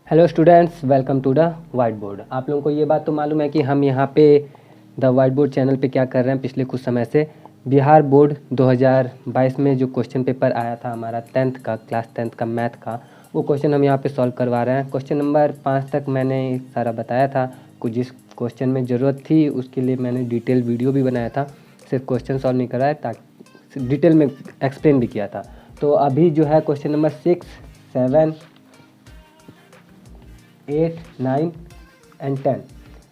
Hello students, welcome to the white board. आप लोगों को ये बात तो मालूम है कि हम यहाँ पे द वाइट बोर्ड चैनल पे क्या कर रहे हैं। पिछले कुछ समय से बिहार बोर्ड 2022 में जो क्वेश्चन पेपर आया था हमारा क्लास टेंथ का मैथ का, वो क्वेश्चन हम यहाँ पे सॉल्व करवा रहे हैं। क्वेश्चन नंबर 5 तक मैंने सारा बताया था। कुछ जिस क्वेश्चन में ज़रूरत थी उसके लिए मैंने डिटेल वीडियो भी बनाया था। सिर्फ क्वेश्चन सॉल्व नहीं कराया, ताकि डिटेल में एक्सप्लेन भी किया था। तो अभी जो है क्वेश्चन नंबर 6, 7, 8, 9 एंड 10,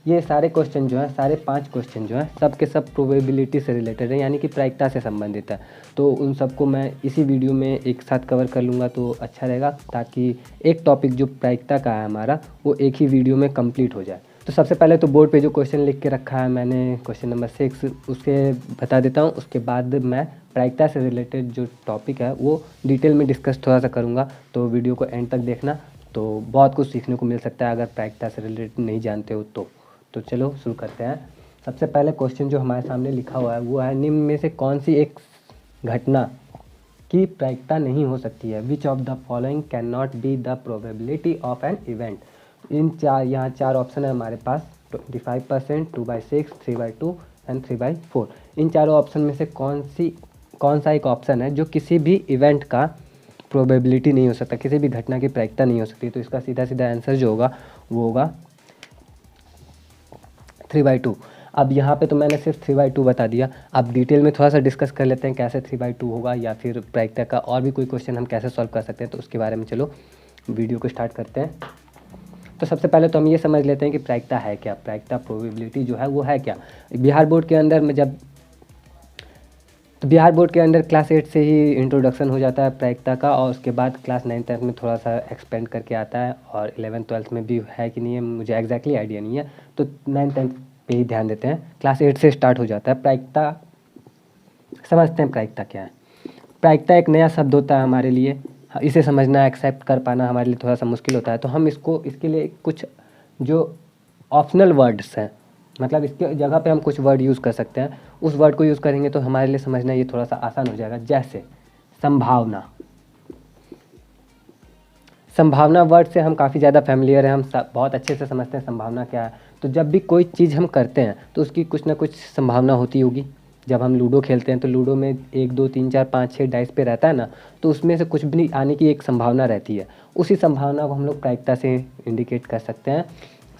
ये सारे क्वेश्चन जो हैं, सारे 5 क्वेश्चन जो हैं, सब के सब प्रोबेबिलिटी से रिलेटेड है, यानी कि प्रायिकता से संबंधित है। तो उन सबको मैं इसी वीडियो में एक साथ कवर कर लूँगा तो अच्छा रहेगा, ताकि एक टॉपिक जो प्रायिकता का है हमारा, वो एक ही वीडियो में कंप्लीट हो जाए। तो सबसे पहले तो बोर्ड पे जो क्वेश्चन लिख के रखा है मैंने, क्वेश्चन नंबर 6, उसके बता देता हूँ। उसके बाद मैं प्रायिकता से रिलेटेड जो टॉपिक है वो डिटेल में डिस्कस थोड़ा सा करूँगा, तो वीडियो को एंड तक देखना। तो बहुत कुछ सीखने को मिल सकता है अगर प्रायिकता से रिलेटेड नहीं जानते हो तो चलो शुरू करते हैं। सबसे पहले क्वेश्चन जो हमारे सामने लिखा हुआ है वो है, निम्न में से कौन सी एक घटना की प्रायिकता नहीं हो सकती है। Which of the following can not be the probability of an event. यहाँ चार ऑप्शन है हमारे पास, 25%, 2/6, 3/2 एंड 3/4। इन चारों ऑप्शन में से कौन सा एक ऑप्शन है जो किसी भी इवेंट का प्रोबेबिलिटी नहीं हो सकता, किसी भी घटना की प्रायिकता नहीं हो सकती। तो इसका सीधा सीधा आंसर जो होगा वो होगा 3/2। अब यहाँ पे तो मैंने सिर्फ 3/2 बता दिया। अब डिटेल में थोड़ा सा डिस्कस कर लेते हैं कैसे 3/2 होगा, या फिर प्रायिकता का और भी कोई क्वेश्चन हम कैसे सॉल्व कर सकते हैं। तो उसके बारे में चलो वीडियो को स्टार्ट करते हैं। तो सबसे पहले तो हम ये समझ लेते हैं कि प्रायिकता है क्या। प्रायिकता प्रोबेबिलिटी जो है वो है क्या। बिहार बोर्ड के अंदर में बिहार बोर्ड के अंदर क्लास 8 से ही इंट्रोडक्शन हो जाता है प्रायिकता का, और उसके बाद क्लास 9 10 में थोड़ा सा एक्सपेंड करके आता है, और 11 12 में भी है कि नहीं है मुझे एग्जैक्टली आइडिया नहीं है। तो 9 10 पे ही ध्यान देते हैं। क्लास 8 से स्टार्ट हो जाता है प्रायिकता। समझते हैं प्रायिकता क्या है। प्रायिकता एक नया शब्द होता है हमारे लिए, इसे समझना, एक्सेप्ट कर पाना हमारे लिए थोड़ा सा मुश्किल होता है। तो हम इसके लिए कुछ जो ऑप्शनल वर्ड्स हैं, मतलब इसके जगह पे हम कुछ वर्ड यूज़ कर सकते हैं। उस वर्ड को यूज़ करेंगे तो हमारे लिए समझना ये थोड़ा सा आसान हो जाएगा। जैसे संभावना। संभावना वर्ड से हम काफ़ी ज़्यादा फैमिलियर हैं, हम बहुत अच्छे से समझते हैं संभावना क्या है। तो जब भी कोई चीज़ हम करते हैं तो उसकी कुछ ना कुछ संभावना होती होगी। जब हम लूडो खेलते हैं तो लूडो में 1 2 3 4 5 6 डाइस पे रहता है ना, तो उसमें से कुछ भी आने की एक संभावना रहती है। उसी संभावना को हम लोग प्रायिकता से इंडिकेट कर सकते हैं,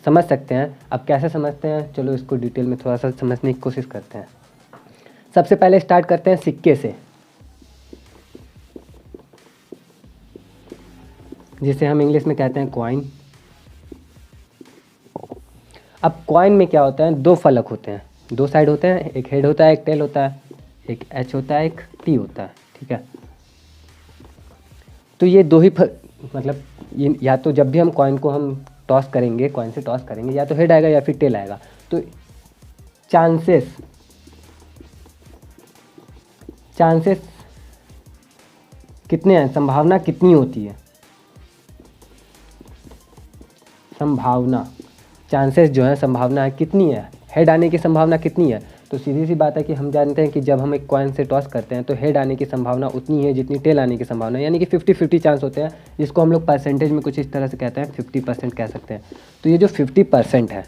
समझ सकते हैं। अब कैसे समझते हैं, चलो इसको डिटेल में थोड़ा सा समझने की कोशिश करते हैं। सबसे पहले स्टार्ट करते हैं सिक्के से, जिसे हम इंग्लिश में कहते हैं कॉइन। अब कॉइन में क्या होता है, दो फलक होते हैं, दो साइड होते हैं, एक हेड होता है, एक टेल होता है, एक एच होता है, एक टी होता है, ठीक है। तो ये दो ही मतलब ये, या तो जब भी हम कॉइन को हम टॉस करेंगे, कॉइन से टॉस करेंगे, या तो हेड आएगा या फिर टेल आएगा। तो चांसेस कितने हैं, संभावना कितनी होती है, संभावना, चांसेस जो है संभावना है कितनी है, हेड आने की संभावना कितनी है। तो सीधी सी बात है कि हम जानते हैं कि जब हम एक कॉइन से टॉस करते हैं तो हेड आने की संभावना उतनी है जितनी टेल आने की संभावना, यानी कि 50-50 चांस होते हैं, जिसको हम लोग परसेंटेज में कुछ इस तरह से कहते हैं, 50% कह सकते हैं। तो ये जो 50% है,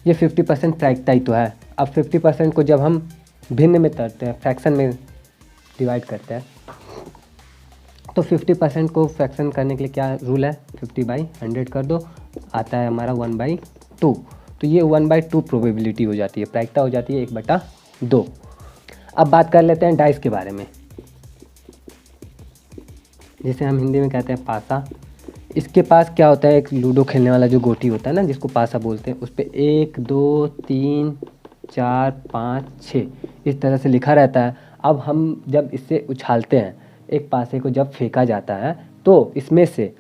ये 50% प्रायिकता ही तो है। अब 50% को जब हम भिन्न में करते हैं, फ्रैक्शन में डिवाइड करते हैं, तो 50% को फ्रैक्शन करने के लिए क्या रूल है, 50/100 कर दो, आता है हमारा 1/2। तो ये 1/2 प्रोबेबिलिटी हो जाती है, प्रायिकता हो जाती है 1/2। अब बात कर लेते हैं डाइस के बारे में, जिसे हम हिंदी में कहते हैं पासा। इसके पास क्या होता है, एक लूडो खेलने वाला जो गोटी होता है ना, जिसको पासा बोलते हैं, उस पर 1 2 3 4 5 6 इस तरह से लिखा रहता है। अब हम जब इससे उछालते हैं, एक पासे को जब फेंका जाता है, तो इसमें से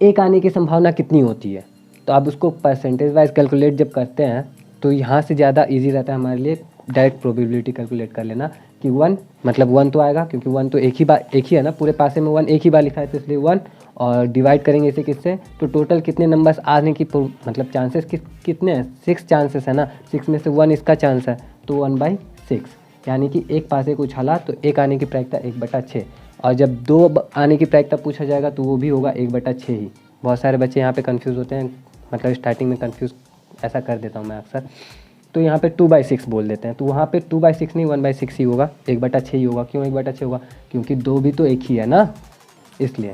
एक आने की संभावना कितनी होती है। तो आप उसको परसेंटेज वाइज कैलकुलेट जब करते हैं तो यहाँ से ज़्यादा इजी रहता है हमारे लिए डायरेक्ट प्रोबेबिलिटी कैलकुलेट कर लेना कि 1 मतलब 1 तो आएगा, क्योंकि 1 तो एक ही है ना, पूरे पासे में 1 एक ही बार लिखा है, तो इसलिए 1, और डिवाइड करेंगे इसे किससे, तो टोटल कितने नंबर्स आने की मतलब चांसेस कितने हैं, 6 चांसेस है ना, 6 में से 1 इसका चांस है, तो 1/6, यानी कि एक पासे को उछाला तो एक आने की प्रायिकता 1/6। और जब 2 आने की प्रायिकता पूछा जाएगा तो वो भी होगा 1/6 ही। बहुत सारे बच्चे यहाँ पे कंफ्यूज होते हैं, मतलब स्टार्टिंग में कंफ्यूज ऐसा कर देता हूँ मैं अक्सर, तो यहाँ पे 2/6 बोल देते हैं, तो वहाँ पे 2/6 नहीं 1/6 ही होगा, 1/6 ही होगा। क्यों 1/6 होगा? क्योंकि 2 भी तो एक ही है ना, इसलिए।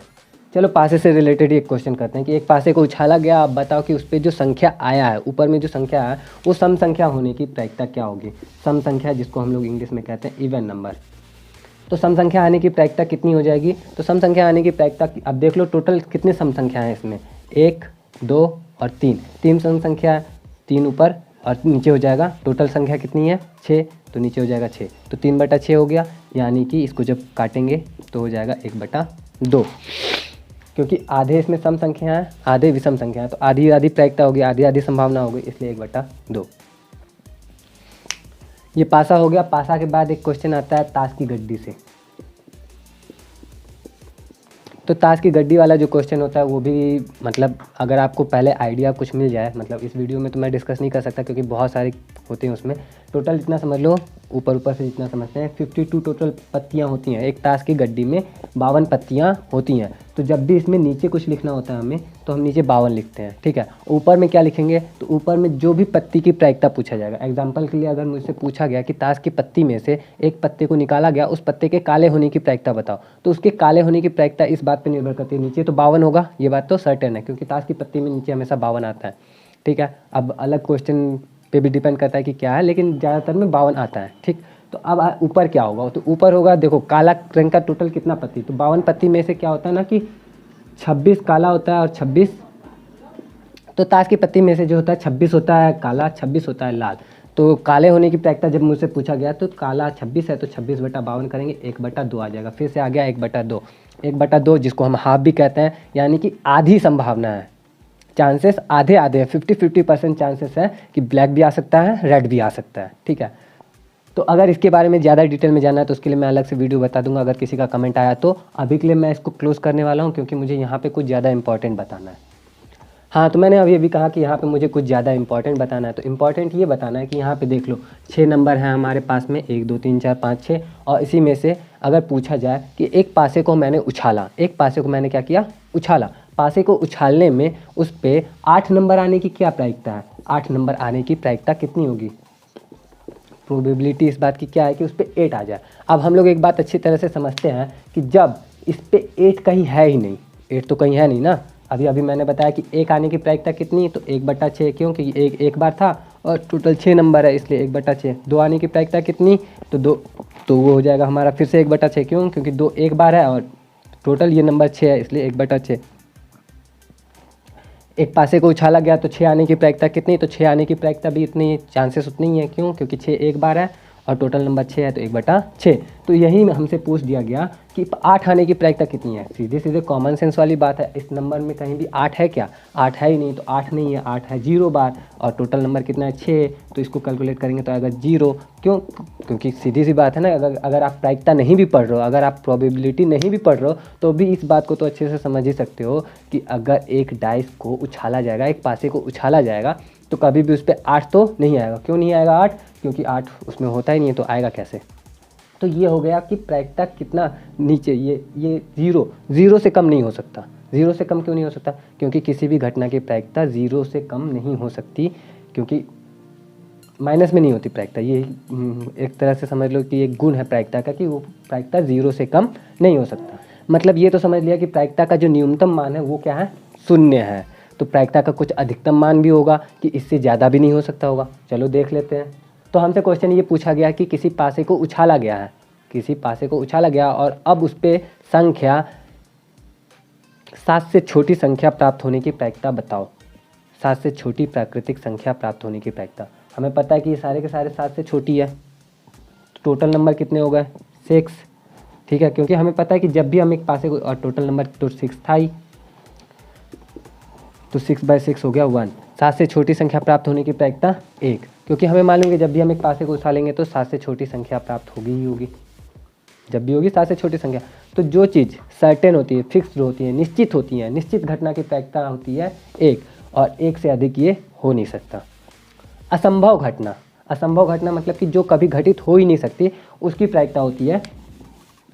चलो पासे से रिलेटेड ही एक क्वेश्चन करते हैं कि एक पासे को उछाला गया, आप बताओ कि उस पर जो संख्या आया है, ऊपर में जो संख्या है वो सम संख्या होने की प्रायिकता क्या होगी? सम संख्या जिसको हम लोग इंग्लिश में कहते हैं इवन नंबर। तो सम संख्या आने की प्रायिकता कितनी हो जाएगी? तो सम संख्या आने की प्रायिकता, अब देख लो टोटल कितने सम संख्या हैं इसमें, 1, 2 और 3, 3 सम संख्या है, 3 ऊपर और नीचे हो जाएगा। टोटल संख्या कितनी है? 6, तो नीचे हो जाएगा 6, तो 3/6 हो गया। यानी कि इसको जब काटेंगे तो हो जाएगा 1/2, क्योंकि आधे इसमें सम संख्या है, आधे विषम संख्या है, तो आधी आधी प्रायिकता होगी, आधी आधी संभावना होगी, इसलिए 1/2। ये पासा हो गया। पासा के बाद एक क्वेश्चन आता है ताश की गड्डी से। तो ताश की गड्डी वाला जो क्वेश्चन होता है वो भी, मतलब अगर आपको पहले आइडिया कुछ मिल जाए, मतलब इस वीडियो में तो मैं डिस्कस नहीं कर सकता क्योंकि बहुत सारे होते हैं उसमें, टोटल इतना समझ लो, ऊपर ऊपर से जितना समझते हैं 52 टोटल पत्तियां होती हैं। एक ताश की गड्डी में 52 पत्तियां होती हैं। तो जब भी इसमें नीचे कुछ लिखना होता है हमें, तो हम नीचे 52 लिखते हैं, ठीक है। ऊपर में क्या लिखेंगे? तो ऊपर में जो भी पत्ती की प्रायिकता पूछा जाएगा, एग्जाम्पल के लिए अगर मुझसे पूछा गया कि ताश की पत्ती में से एक पत्ते को निकाला गया, उस पत्ते के काले होने की प्रायिकता बताओ, तो उसके काले होने की प्रायिकता इस बात पर निर्भर करती है, नीचे तो 52 होगा, ये बात तो सर्टेन है, क्योंकि ताश की पत्ती में नीचे हमेशा 52 आता है, ठीक है। अब अलग क्वेश्चन पे भी डिपेंड करता है कि क्या है, लेकिन ज़्यादातर में 52 आता है, ठीक। तो अब ऊपर क्या होगा? तो ऊपर होगा, देखो काला रंग का टोटल कितना पत्ती, तो 52 पत्ती में से क्या होता है ना कि 26 काला होता है और 26, तो ताश की पत्ती में से जो होता है 26 होता है काला, 26 होता है लाल। तो काले होने की प्रायिकता जब मुझसे पूछा गया तो काला 26 है, तो 26/52 करेंगे, 1/2 आ जाएगा। फिर से आ गया 1/2, 1/2 जिसको हम हाफ भी कहते हैं, यानी कि आधी संभावना है, चांसेस आधे आधे हैं, 50-50% चांसेस है कि ब्लैक भी आ सकता है, रेड भी आ सकता है, ठीक है। तो अगर इसके बारे में ज़्यादा डिटेल में जानना है तो उसके लिए मैं अलग से वीडियो बता दूंगा, अगर किसी का कमेंट आया तो। अभी के लिए मैं इसको क्लोज़ करने वाला हूँ क्योंकि मुझे यहाँ पे कुछ ज़्यादा इंपॉर्टेंट बताना है। हाँ, तो मैंने अभी कहा कि यहाँ पे मुझे कुछ ज़्यादा इंपॉर्टेंट बताना है। तो इंपॉर्टेंट ये बताना है कि यहाँ पे देख लो 6 नंबर हैं हमारे पास में, 1 2 3 4 5 6, और इसी में से अगर पूछा जाए कि एक पासे को मैंने उछाला, एक पासे को मैंने क्या किया? उछाला। पासे को उछालने में उस पर 8 नंबर आने की क्या प्रायिकता है? 8 नंबर आने की प्रायिकता कितनी होगी? प्रोबेबिलिटी इस बात की क्या है कि उस पर 8 आ जाए। अब हम लोग एक बात अच्छी तरह से समझते हैं कि जब इस पर 8 कहीं है ही नहीं, 8 तो कहीं है नहीं ना। अभी मैंने बताया कि 1 आने की प्रायिकता कितनी, तो 1/6, क्योंकि एक बार था और टोटल 6 नंबर है इसलिए 1/6। 2 आने की प्रायिकता कितनी, तो 2, तो वो हो जाएगा हमारा फिर से 1/6, क्यों? क्योंकि 2 एक बार है और टोटल ये नंबर 6 है इसलिए 1/6। एक पासे को उछाला गया तो 6 आने की प्रायिकता कितनी, तो 6 आने की प्रायिकता भी इतनी, चांसेस उतनी ही है, क्यों? क्योंकि 6 एक बार है और टोटल नंबर 6 है तो 1/6। तो यही हमसे पूछ दिया गया कि 8 आने की प्रायिकता कितनी है। सीधे सीधे कॉमन सेंस वाली बात है, इस नंबर में कहीं भी 8 है क्या? 8 है ही नहीं, तो 8 नहीं है, 8 है 0 बार और टोटल नंबर कितना है 6, तो इसको कैलकुलेट करेंगे तो आएगा 0। क्यों? क्योंकि सीधी सी बात है ना, अगर आप प्रायिकता नहीं भी पढ़ रहे हो, अगर आप प्रोबेबिलिटी नहीं भी पढ़ रहे हो, तो भी इस बात को तो अच्छे से समझ ही सकते हो कि अगर एक डाइस को उछाला जाएगा, एक पासे को उछाला जाएगा, तो कभी भी उस पर 8 तो नहीं आएगा। क्यों नहीं आएगा 8? क्योंकि 8 उसमें होता ही नहीं है, तो आएगा कैसे? तो ये हो गया कि प्रायिकता कितना नीचे, ये 0 से कम नहीं हो सकता। 0 से कम क्यों नहीं हो सकता? क्योंकि किसी भी घटना की प्रायिकता 0 से कम नहीं हो सकती, क्योंकि माइनस में नहीं होती प्रायिकता। ये एक तरह से समझ लो कि एक गुण है प्रायिकता का कि वो प्रायिकता 0 से कम नहीं हो सकता। मतलब ये तो समझ लिया कि प्रायिकता का जो न्यूनतम मान है वो क्या है? 0 है। तो प्रायिकता का कुछ अधिकतम मान भी होगा कि इससे ज़्यादा भी नहीं हो सकता होगा। चलो देख लेते हैं। तो हमसे क्वेश्चन ये पूछा गया कि किसी पासे को उछाला गया है, किसी पासे को उछाला गया और अब उस पर संख्या 7 से छोटी संख्या प्राप्त होने की प्रायिकता बताओ। 7 से छोटी प्राकृतिक संख्या प्राप्त होने की प्रायिकता। हमें पता है कि ये सारे के सारे 7 से छोटी है। टोटल नंबर कितने हो गए? 6, ठीक है। क्योंकि हमें पता है कि जब भी हम एक पासे को, और टोटल नंबर तो 6 था ही, तो 6/6 हो गया 1। 7 से छोटी संख्या प्राप्त होने की प्रायिकता 1, क्योंकि हमें मालूम है कि जब भी हम एक पासे को उछालेंगे तो 7 से छोटी संख्या प्राप्त होगी ही होगी। जब भी होगी 7 से छोटी संख्या, तो जो चीज़ सर्टेन होती है, फिक्स्ड होती है, निश्चित होती है, निश्चित घटना की प्रायिकता होती है 1, और 1 से अधिक ये हो नहीं सकता। असंभव घटना, असंभव घटना मतलब कि जो कभी घटित हो ही नहीं सकती, उसकी प्रायिकता होती है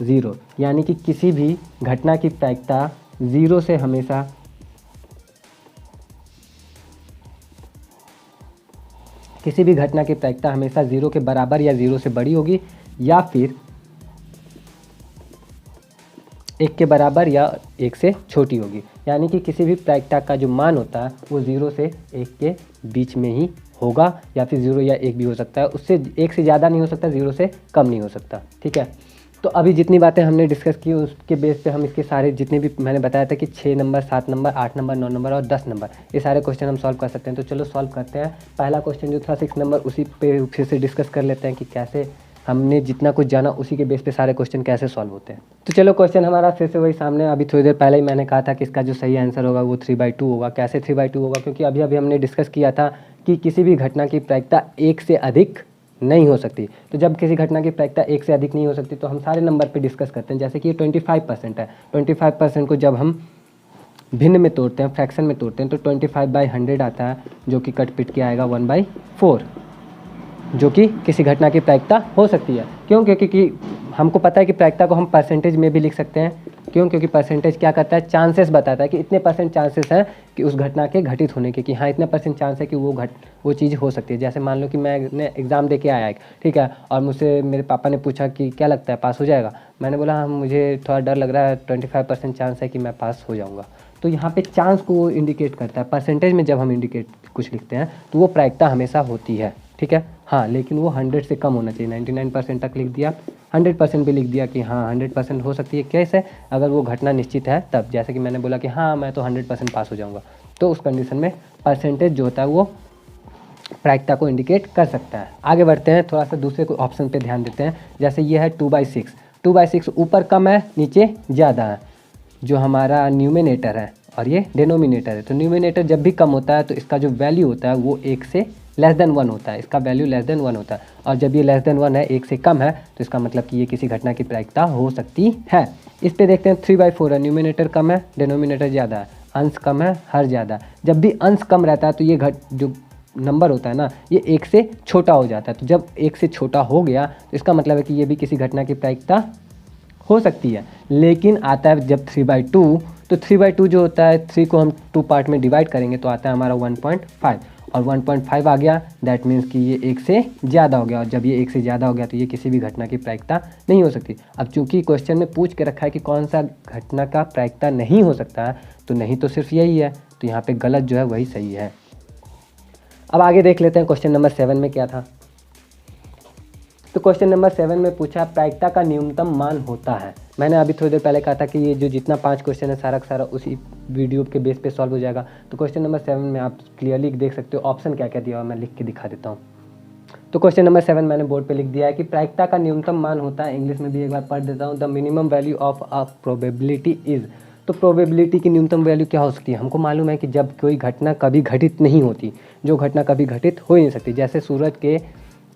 0, यानी कि किसी भी घटना की प्रायिकता 0 से हमेशा किसी भी घटना की प्रायिकता हमेशा 0 के बराबर या 0 से बड़ी होगी या फिर 1 के बराबर या 1 से छोटी होगी। यानी कि किसी भी प्रायिकता का जो मान होता है वो 0 से 1 के बीच में ही होगा या फिर 0 या 1 भी हो सकता है, उससे 1 से ज़्यादा नहीं हो सकता, 0 से कम नहीं हो सकता। ठीक है, तो अभी जितनी बातें हमने डिस्कस की उसके बेस पे हम इसके सारे जितने भी मैंने बताया था कि 6 नंबर, 7 नंबर, 8 नंबर, 9 नंबर और 10 नंबर, ये सारे क्वेश्चन हम सॉल्व कर सकते हैं। तो चलो सॉल्व करते हैं। पहला क्वेश्चन जो था 6 नंबर, उसी पे फिर से डिस्कस कर लेते हैं कि कैसे हमने जितना कुछ जाना उसी के बेस पे सारे क्वेश्चन कैसे सॉल्व होते हैं। तो चलो क्वेश्चन हमारा फिर से वही सामने। अभी थोड़ी देर पहले ही मैंने कहा था कि इसका जो सही आंसर होगा वो 3/2 होगा। कैसे 3/2 होगा? क्योंकि अभी अभी हमने डिस्कस किया था कि किसी भी घटना की प्रायिकता 1 से अधिक नहीं हो सकती। तो जब किसी घटना की प्रायिकता 1 से अधिक नहीं हो सकती तो हम सारे नंबर पे डिस्कस करते हैं। जैसे कि ये 25% है, 25% को जब हम भिन्न में तोड़ते हैं, फ्रैक्शन में तोड़ते हैं, तो 25/100 आता है, जो कि कट पिट के आएगा 1/4, जो कि किसी घटना की प्रायिकता हो सकती है। क्यों? क्योंकि हमको पता है कि प्रायिकता को हम परसेंटेज में भी लिख सकते हैं। क्यों? क्योंकि परसेंटेज क्या करता है? चांसेस बताता है कि इतने % चांसेस हैं कि उस घटना के घटित होने के, कि हाँ इतने % चांस है कि वो चीज़ हो सकती है। जैसे मान लो कि मैंने एग्ज़ाम दे के आया एक, ठीक है, और मुझसे मेरे पापा ने पूछा कि क्या लगता है पास हो जाएगा? मैंने बोला हाँ मुझे थोड़ा डर लग रहा है, 25% चांस है कि मैं पास हो जाऊँगा। तो यहाँ पे चांस को वो इंडिकेट करता है। परसेंटेज में जब हम इंडिकेट कुछ लिखते हैं तो वो प्रायिकता हमेशा होती है। ठीक है, हाँ, लेकिन वो 100 से कम होना चाहिए। 99% तक लिख दिया, 100% भी लिख दिया कि हाँ 100% हो सकती है। कैसे? अगर वो घटना निश्चित है तब। जैसे कि मैंने बोला कि हाँ मैं तो 100% पास हो जाऊँगा, तो उस कंडीशन में परसेंटेज जो होता है वो प्रायिकता को इंडिकेट कर सकता है। आगे बढ़ते हैं, थोड़ा सा दूसरे को ऑप्शन पे ध्यान देते हैं। जैसे ये है 2/6, 2/6 ऊपर कम है नीचे ज़्यादा है, जो हमारा न्यूमिनेटर है, और ये डिनोमिनेटर है। तो न्यूमिनेटर जब भी कम होता है तो इसका जो वैल्यू होता है वो 1 से <1 होता है, इसका वैल्यू <1 होता है। और जब ये <1 है, 1 से कम है, तो इसका मतलब कि ये किसी घटना की प्रायिकता हो सकती है। इस पे देखते हैं 3/4 है, न्यूमिनेटर कम है, डिनोमिनेटर ज़्यादा है, अंश कम है, हर ज़्यादा। जब भी अंश कम रहता है तो ये जो नंबर होता है ना, ये 1 से छोटा हो जाता है। तो जब 1 से छोटा हो गया तो इसका मतलब है कि ये भी किसी घटना की प्रायिकता हो सकती है। लेकिन आता है जब 3/2, तो 3/2 जो होता है, 3 को हम 2 पार्ट में डिवाइड करेंगे तो आता है हमारा 1.5, और 1.5 आ गया, दैट मीन्स कि ये 1 से ज़्यादा हो गया। और जब ये 1 से ज़्यादा हो गया तो ये किसी भी घटना की प्रायिकता नहीं हो सकती। अब चूंकि क्वेश्चन में पूछ के रखा है कि कौन सा घटना का प्रायिकता नहीं हो सकता है, तो नहीं तो सिर्फ यही है, तो यहाँ पे गलत जो है वही सही है। अब आगे देख लेते हैं क्वेश्चन नंबर 7 में क्या था। तो क्वेश्चन नंबर 7 में पूछा प्रायिकता का न्यूनतम मान होता है। मैंने अभी थोड़ी देर पहले कहा था कि ये जो जितना 5 क्वेश्चन है सारा का सारा उसी वीडियो के बेस पे सॉल्व हो जाएगा। तो क्वेश्चन नंबर 7 में आप क्लियरली देख सकते हो ऑप्शन क्या क्या दिया हुआ, मैं लिख के दिखा देता हूँ। तो क्वेश्चन नंबर 7 मैंने बोर्ड पे लिख दिया है कि प्रायिकता का न्यूनतम मान होता है। इंग्लिश में भी एक बार पढ़ देता हूँ, the minimum value of a probability is. तो प्रोबेबिलिटी की न्यूनतम वैल्यू क्या हो सकती है? हमको मालूम है कि जब कोई घटना कभी घटित नहीं होती, जो घटना कभी घटित हो ही नहीं सकती, जैसे सूरज के,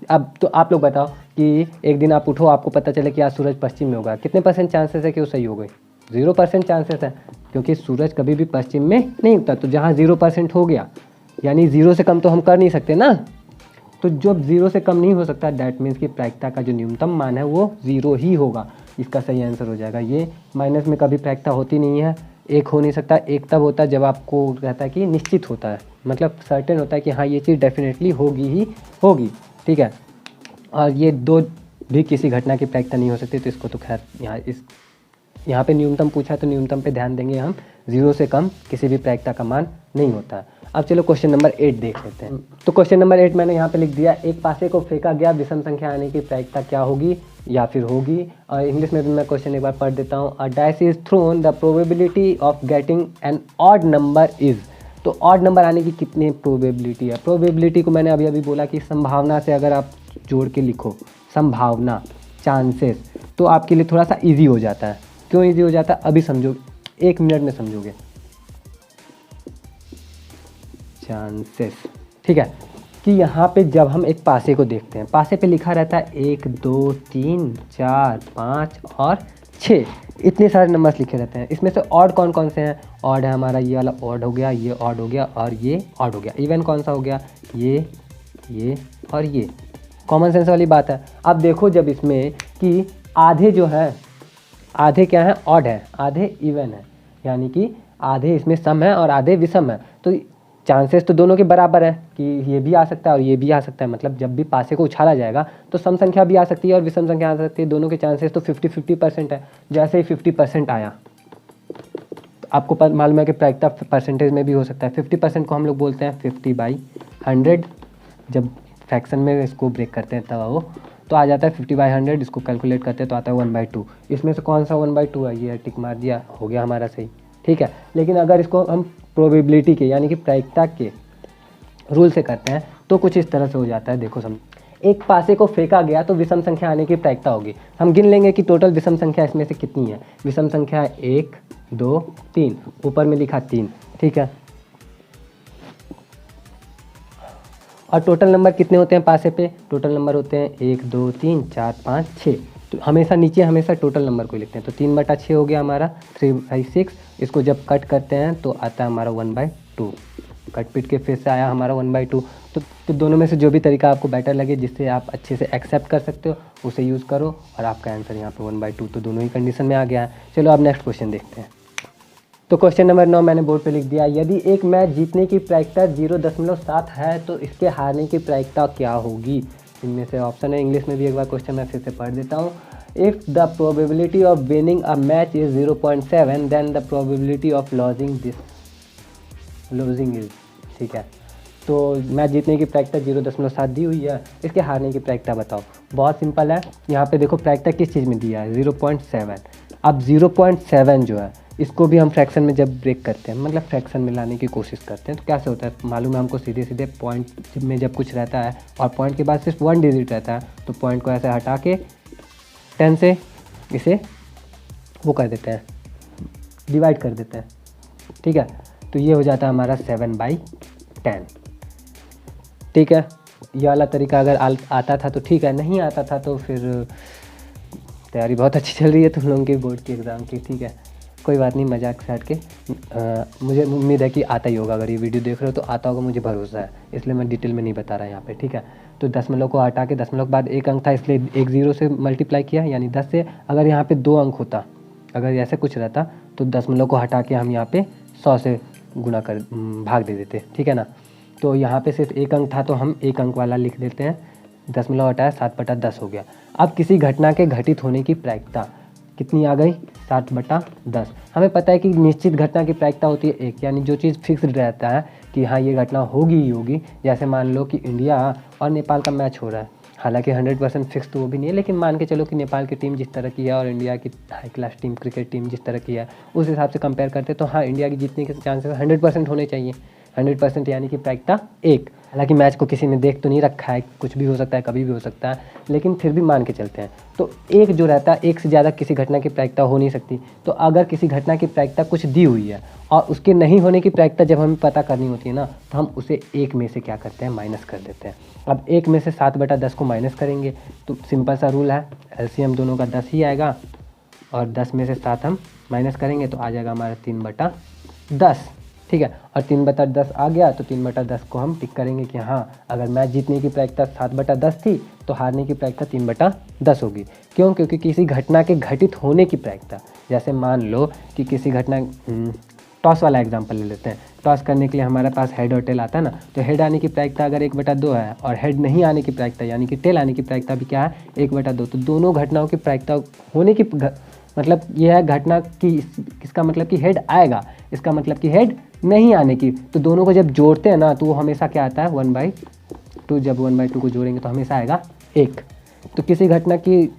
अब तो आप लोग बताओ कि एक दिन आप उठो, आपको पता चले कि आज सूरज पश्चिम में होगा, कितने % चांसेस है कि वो सही हो गई? 0% चांसेस है, क्योंकि सूरज कभी भी पश्चिम में नहीं उगता। तो जहाँ 0% हो गया, यानी 0 से कम तो हम कर नहीं सकते ना। तो जब 0 से कम नहीं हो सकता, दैट मीन्स कि प्रायिकता का जो न्यूनतम मान है वो 0 ही होगा। इसका सही आंसर हो जाएगा ये। माइनस में कभी प्रायिकता होती नहीं है, 1 हो नहीं सकता। 1 तब होता है जब आपको कहता है कि निश्चित होता है, मतलब सर्टेन होता है कि हाँ ये चीज़ डेफिनेटली होगी ही होगी। ठीक है, और ये 2 भी किसी घटना की प्रायिकता नहीं हो सकती। तो इसको तो खैर यहाँ पे न्यूनतम पूछा है तो न्यूनतम पे ध्यान देंगे हम। 0 से कम किसी भी प्रायिकता का मान नहीं होता है। अब चलो क्वेश्चन नंबर 8 देख लेते हैं। तो क्वेश्चन नंबर 8 मैंने यहाँ पे लिख दिया, एक पासे को फेंका गया, विषम संख्या आने की प्रायिकता क्या होगी या फिर होगी। और इंग्लिश में भी मैं क्वेश्चन एक बार पढ़ देता हूँ। अ dice is throne, the probability of getting an odd number is. तो ऑड नंबर आने की कितनी प्रोबेबिलिटी है? प्रोबेबिलिटी को मैंने अभी बोला कि संभावना से अगर आप जोड़ के लिखो, संभावना, चांसेस, तो आपके लिए थोड़ा सा इजी हो जाता है। क्यों इजी हो जाता है? अभी समझो, 1 मिनट में समझोगे। चांसेस, ठीक है, कि यहाँ पे जब हम एक पासे को देखते हैं, पासे पे लिखा रहता है 1 2 3 4 5 और 6, इतने सारे नंबर्स लिखे रहते हैं। इसमें से ऑड कौन कौन से हैं? ऑड है हमारा ये वाला ऑड हो गया, ये ऑड हो गया और ये ऑड हो गया। इवन कौन सा हो गया? ये और ये। कॉमन सेंस वाली बात है। अब देखो जब इसमें कि आधे जो है आधे क्या है, ऑड है, आधे इवन है, यानी कि आधे इसमें सम है और आधे विषम है। तो चांसेस तो दोनों के बराबर है कि ये भी आ सकता है और ये भी आ सकता है, मतलब जब भी पासे को उछाला जाएगा तो सम संख्या भी आ सकती है और विषम संख्या आ सकती है, दोनों के चांसेस तो 50-50% है। जैसे ही 50% आया, तो आपको मालूम है कि प्रायिकता परसेंटेज में भी हो सकता है। 50% को हम लोग बोलते हैं 50/100, जब फ्रैक्शन में इसको ब्रेक करते हैं तब वो तो आ जाता है 50/100, इसको कैलकुलेट करते हैं तो आता है 1/2। इसमें से कौन सा 1/2 है, ये टिक मार दिया, हो गया हमारा सही, ठीक है। लेकिन अगर इसको हम प्रोबेबिलिटी के यानी कि प्रायिकता के रूल से करते हैं तो कुछ इस तरह से हो जाता है। देखो समझ, एक पासे को फेंका गया तो विषम संख्या आने की प्रायिकता होगी। हम गिन लेंगे कि टोटल विषम संख्या इसमें से कितनी है। विषम संख्या 1 2 3, ऊपर में लिखा 3, ठीक है। और टोटल नंबर कितने होते हैं पासे पे, टोटल नंबर होते हैं 1 2 3 4 5 6। तो हमेशा नीचे हमेशा टोटल नंबर को लिखते हैं। तो 3/6 हो गया हमारा 3/6। इसको जब कट करते हैं तो आता है हमारा 1/2। कट पिट के फिर से आया हमारा 1/2। तो दोनों में से जो भी तरीका आपको बेटर लगे, जिससे आप अच्छे से एक्सेप्ट कर सकते हो, उसे यूज़ करो और आपका आंसर यहाँ पे 1/2। तो दोनों ही कंडीशन में आ गया है। चलो अब नेक्स्ट क्वेश्चन देखते हैं। तो क्वेश्चन नंबर 9 मैंने बोर्ड पे लिख दिया। यदि एक मैच जीतने की प्रायिकता 0.7 है तो इसके हारने की प्रायिकता क्या होगी। इनमें से ऑप्शन है, इंग्लिश में भी एक बार क्वेश्चन मैं फिर से पढ़ देता हूँ। If the probability of winning a match is 0.7 then the probability of losing is, ठीक है। तो मैच जीतने की प्रायिकता 0.7 दी हुई है, इसके हारने की प्रायिकता बताओ। बहुत सिंपल है, यहाँ पे देखो प्रायिकता किस चीज़ में दिया है, 0.7। अब 0.7 जो है इसको भी हम फ्रैक्शन में जब ब्रेक करते हैं, मतलब फ्रैक्शन में लाने की कोशिश करते हैं, तो कैसे होता है मालूम है हमको। सीधे सीधे पॉइंट में जब कुछ रहता है और पॉइंट के बाद सिर्फ 1 डिजिट रहता है, तो पॉइंट को ऐसे हटा के 10 से इसे वो कर देते हैं, डिवाइड कर देते हैं, ठीक है। तो ये हो जाता है हमारा 7/10, ठीक है। ये वाला तरीका अगर आता था तो ठीक है, नहीं आता था तो फिर तैयारी बहुत अच्छी चल रही है तुम लोगों की बोर्ड के एग्ज़ाम की, ठीक है। कोई बात नहीं, मजाक से हट के मुझे उम्मीद है कि आता ही होगा। अगर ये वीडियो देख रहे हो तो आता होगा, मुझे भरोसा है, इसलिए मैं डिटेल में नहीं बता रहा यहाँ पे, ठीक है। तो दशमलव को हटा के, दशमलव के बाद एक अंक था इसलिए एक 0 से मल्टीप्लाई किया, यानी 10 से। अगर यहाँ पे 2 अंक होता, अगर ऐसे कुछ रहता तो दशमलव को हटा के हम यहाँ पे 100 से गुणा कर भाग दे देते, ठीक है ना। तो यहाँ पे सिर्फ एक अंक था तो हम एक अंक वाला लिख देते हैं, दशमलव हटाया 7/10 हो गया। अब किसी घटना के घटित होने की प्रायिकता कितनी आ गई, 7/10। हमें पता है कि निश्चित घटना की प्रायिकता होती है 1, यानी जो चीज़ फिक्स्ड रहता है कि हाँ ये घटना होगी ही होगी। जैसे मान लो कि इंडिया और नेपाल का मैच हो रहा है, हालांकि 100% फिक्स तो वो भी नहीं है, लेकिन मान के चलो कि नेपाल की टीम जिस तरह की है और इंडिया की high class team cricket team जिस तरह की है, उस हिसाब से कंपेयर करते तो हाँ इंडिया की जीतने के चांसेस 100% होने चाहिए। 100% यानी कि प्रायिकता 1। हालांकि मैच को किसी ने देख तो नहीं रखा है, कुछ भी हो सकता है, कभी भी हो सकता है, लेकिन फिर भी मान के चलते हैं। तो 1 जो रहता है, 1 से ज़्यादा किसी घटना की प्रायिकता हो नहीं सकती। तो अगर किसी घटना की प्रायिकता कुछ दी हुई है और उसके नहीं होने की प्रायिकता जब हमें पता करनी होती है ना, तो हम उसे 1 में से क्या करते हैं, माइनस कर देते हैं। अब 1 में से 7/10 को माइनस करेंगे तो सिंपल सा रूल है, एलसीएम दोनों का 10 ही आएगा और 10 में से 7 हम माइनस करेंगे तो आ जाएगा हमारा 3/10, ठीक है। और 3/10 आ गया तो 3/10 को हम टिक करेंगे कि हाँ अगर मैच जीतने की प्रायिकता 7/10 थी तो हारने की प्रायिकता 3/10 होगी। क्यों? क्योंकि किसी घटना के घटित होने की प्रायिकता, जैसे मान लो कि किसी घटना, टॉस वाला एग्जांपल ले लेते हैं। टॉस करने के लिए हमारे पास हेड और टेल आता है ना, तो हेड आने की प्रायिकता अगर 1/2 है और हेड नहीं आने की प्रायिकता यानी कि टेल आने की प्रायिकता भी क्या है, 1/2। तो दोनों घटनाओं की प्रायिकता होने की मतलब ये है घटना की, इसका मतलब कि हेड आएगा, इसका मतलब कि हेड नहीं आने की। तो दोनों को जब जोड़ते हैं ना तो वो हमेशा क्या आता है, 1/2। जब 1/2 को जोड़ेंगे तो हमेशा आएगा 1। तो किसी घटना की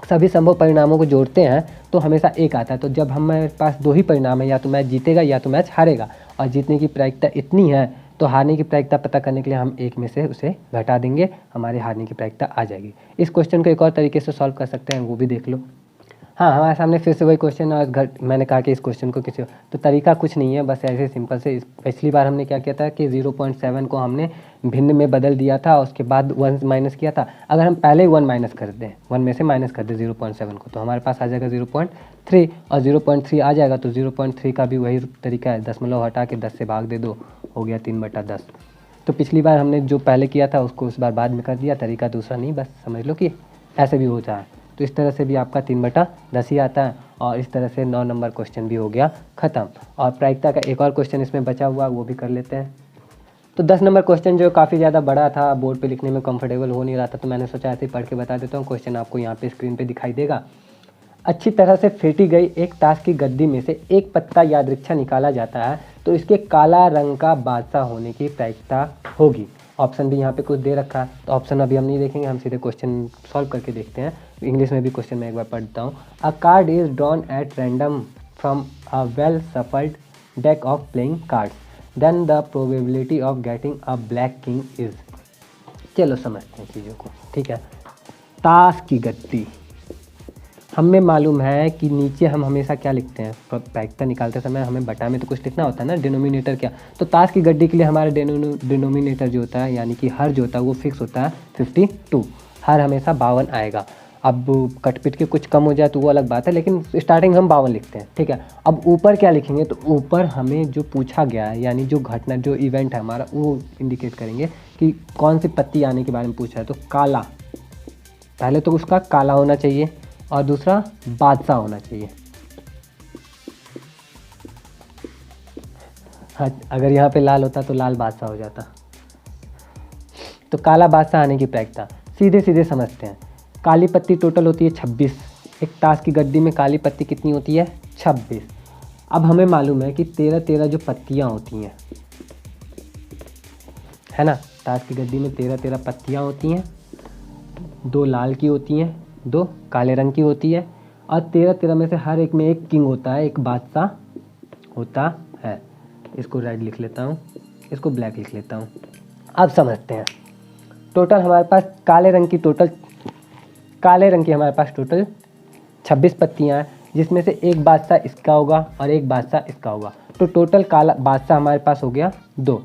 सभी संभव परिणामों को जोड़ते हैं तो हमेशा 1 आता है। तो जब हमारे पास 2 ही परिणाम है, या तो मैच जीतेगा या तो मैच हारेगा, और जीतने की प्रायिकता इतनी है तो हारने की प्रायिकता पता करने के लिए हम 1 में से उसे घटा देंगे, हमारे हारने की प्रायिकता आ जाएगी। इस क्वेश्चन को एक और तरीके से सॉल्व कर सकते हैं, वो भी देख लो। हाँ, हमारे सामने फिर से वही क्वेश्चन और मैंने कहा कि इस क्वेश्चन को किसी, तो तरीका कुछ नहीं है, बस ऐसे सिंपल से। पिछली बार हमने क्या किया था कि 0.7 को हमने भिन्न में बदल दिया था, उसके बाद 1 माइनस किया था। अगर हम पहले ही 1 माइनस कर दें, 1 में से माइनस कर दें 0.7 को, तो हमारे पास आ जाएगा 0.3, और 0.3 आ जाएगा तो 0.3 का भी वही तरीका है, दशमलव हटा के 10 से भाग दे दो, हो गया 3/10। तो पिछली बार हमने जो पहले किया था उसको उस बार बाद में कर दिया, तरीका दूसरा नहीं, बस समझ लो कि ऐसे भी होता है। तो इस तरह से भी आपका 3/10 ही आता है और इस तरह से 9 नंबर क्वेश्चन भी हो गया ख़त्म। और प्रायिकता का एक और क्वेश्चन इसमें बचा हुआ वो भी कर लेते हैं। तो 10 नंबर क्वेश्चन जो काफ़ी ज़्यादा बड़ा था, बोर्ड पे लिखने में कंफर्टेबल हो नहीं रहा था, तो मैंने सोचा ऐसे ही पढ़ के बता देता हूँ। क्वेश्चन आपको यहाँ पे स्क्रीन पे दिखाई देगा। अच्छी तरह से फेंटी गई एक ताश की गद्दी में से एक पत्ता यादृच्छा निकाला जाता है तो इसके काला रंग का बादशाह होने की प्रायिकता होगी। ऑप्शन भी यहाँ पे कुछ दे रखा है, तो ऑप्शन अभी हम नहीं देखेंगे, हम सीधे क्वेश्चन सॉल्व करके देखते हैं। इंग्लिश में भी क्वेश्चन मैं एक बार पढ़ता हूँ। A card is drawn at random from a well shuffled deck of playing cards, then the probability of getting a black king is. चलो समझते हैं चीज़ों को, ठीक है। ताश की गद्दी, हमें मालूम है कि नीचे हम हमेशा क्या लिखते हैं, प्रायिकता निकालते समय हमें बटा में तो कुछ लिखना होता है ना, डिनोमिनेटर क्या। तो ताश की गड्डी के लिए हमारा डिनोमिनेटर जो होता है यानी कि हर जो होता है वो फिक्स होता है 52, हर हमेशा 52 आएगा। अब कटपिट के कुछ कम हो जाए तो वो अलग बात है, लेकिन स्टार्टिंग हम 52 लिखते हैं, ठीक है। अब ऊपर क्या लिखेंगे, तो ऊपर हमें जो पूछा गया है यानी जो घटना जो इवेंट है हमारा वो इंडिकेट करेंगे कि कौन सी पत्ती आने के बारे में पूछा है। तो काला, पहले तो उसका काला होना चाहिए और दूसरा बादशाह होना चाहिए। हाँ, अगर यहाँ पे लाल होता तो लाल बादशाह हो जाता। तो काला बादशाह आने की प्रायिकता सीधे सीधे समझते हैं। काली पत्ती टोटल होती है 26, एक ताश की गद्दी में काली पत्ती कितनी होती है 26। अब हमें मालूम है कि 13 जो पत्तियाँ होती हैं, है ना, ताश की गद्दी में 13 पत्तियाँ होती हैं, 2 लाल की होती हैं, 2 काले रंग की होती है और 13 में से हर एक में एक किंग होता है, एक बादशाह होता है। इसको रेड लिख लेता हूँ, इसको ब्लैक लिख लेता हूँ। अब समझते हैं। टोटल हमारे पास काले रंग की हमारे पास टोटल 26 पत्तियाँ हैं, जिसमें से एक बादशाह इसका होगा और एक बादशाह इसका होगा। तो टोटल काला बादशाह हमारे पास हो गया 2।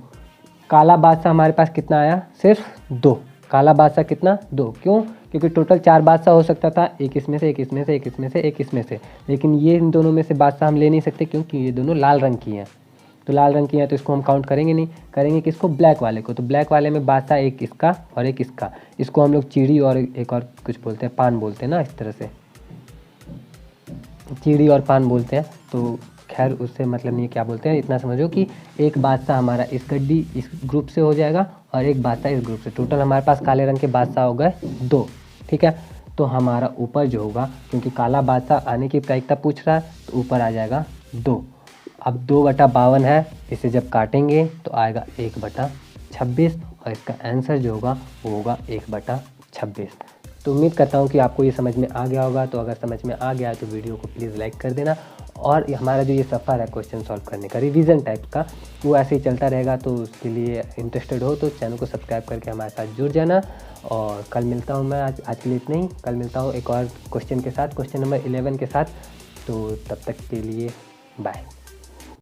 काला बादशाह हमारे पास कितना आया, सिर्फ 2। काला बादशाह कितना, 2। क्यों, क्योंकि टोटल 4 बादशाह हो सकता था, एक इसमें से, एक इसमें से, एक इसमें से, एक इसमें से, लेकिन ये इन दोनों में से बादशाह हम ले नहीं सकते क्योंकि ये दोनों लाल रंग की हैं। तो लाल रंग की हैं तो इसको हम काउंट करेंगे नहीं, करेंगे किसको, ब्लैक वाले को। तो ब्लैक वाले में बादशाह एक इसका और एक इसका, इसको हम लोग चीड़ी और एक और कुछ बोलते हैं, पान बोलते हैं ना, इस तरह से चीड़ी और पान बोलते हैं। तो खैर उससे मतलब नहीं, क्या बोलते हैं, इतना समझो कि एक बादशाह हमारा इस गड्डी इस ग्रुप से हो जाएगा और एक बादशाह इस ग्रुप से। टोटल हमारे पास काले रंग के बादशाह हो गए 2, ठीक है। तो हमारा ऊपर जो होगा, क्योंकि काला बादशाह आने की प्रायिकता पूछ रहा है, तो ऊपर आ जाएगा 2। अब 2/52 है, इसे जब काटेंगे तो आएगा 1/26 और इसका आंसर जो होगा वो होगा 1/26। तो उम्मीद करता हूँ कि आपको ये समझ में आ गया होगा। तो अगर समझ में आ गया है तो वीडियो को प्लीज़ लाइक कर देना। और हमारा जो ये सफ़र है क्वेश्चन सॉल्व करने का, रिवीजन टाइप का, वो ऐसे ही चलता रहेगा। तो उसके लिए इंटरेस्टेड हो तो चैनल को सब्सक्राइब करके हमारे साथ जुड़ जाना। और कल मिलता हूँ मैं, आज के लिए इतना ही। कल मिलता हूँ एक और क्वेश्चन के साथ, क्वेश्चन नंबर 11 के साथ। तो तब तक के लिए बाय।